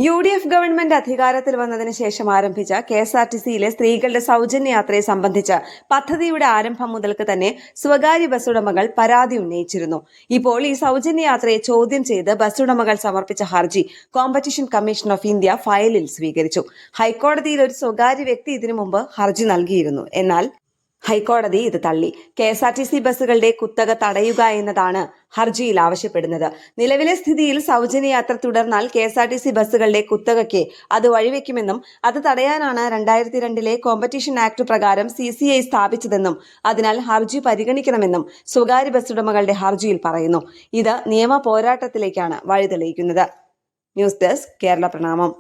UDF government അധികാരത്തിൽ വന്നതിന് ശേഷം ആരംഭിച്ച KSRTCയിലെ സ്ത്രീകളുടെ സൗജന്യ യാത്രയെ സംബന്ധിച്ച് പദ്ധതിയുടെ ആരംഭം മുതൽക്ക് തന്നെ സ്വകാര്യ ബസ്സുടമകൾ പരാതി ഉന്നയിച്ചിരുന്നു. ഇപ്പോൾ ഈ സൗജന്യ യാത്രയെ ചോദ്യം ചെയ്ത് ബസ്സുടമകൾ സമർപ്പിച്ച ഹർജി കോമ്പറ്റീഷൻ കമ്മീഷൻ ഓഫ് ഇന്ത്യ ഫയലിൽ സ്വീകരിച്ചു. ഹൈക്കോടതിയിൽ ഒരു സ്വകാര്യ വ്യക്തി ഇതിനു മുമ്പ് ഹർജി നൽകിയിരുന്നു. എന്നാൽ ഹൈക്കോടതി ഇത് തള്ളി. KSRTC ബസ്സുകളുടെ കുത്തക തടയുക എന്നതാണ് ഹർജിയിൽ ആവശ്യപ്പെടുന്നത്. നിലവിലെ സ്ഥിതിയിൽ സൗജന്യ യാത്ര തുടർന്നാൽ KSRTC ബസ്സുകളുടെ കുത്തകയ്ക്ക് അത് വഴിവെക്കുമെന്നും അത് തടയാനാണ് 2002 കോമ്പറ്റീഷൻ ആക്ട് പ്രകാരം CCI സ്ഥാപിച്ചതെന്നും അതിനാൽ ഹർജി പരിഗണിക്കണമെന്നും സ്വകാര്യ ബസ്സുടമകളുടെ ഹർജിയിൽ പറയുന്നു. ഇത് നിയമ പോരാട്ടത്തിലേക്കാണ് വഴിതെളിയിക്കുന്നത്. ന്യൂസ് ഡെസ്ക് കേരള പ്രണാമം.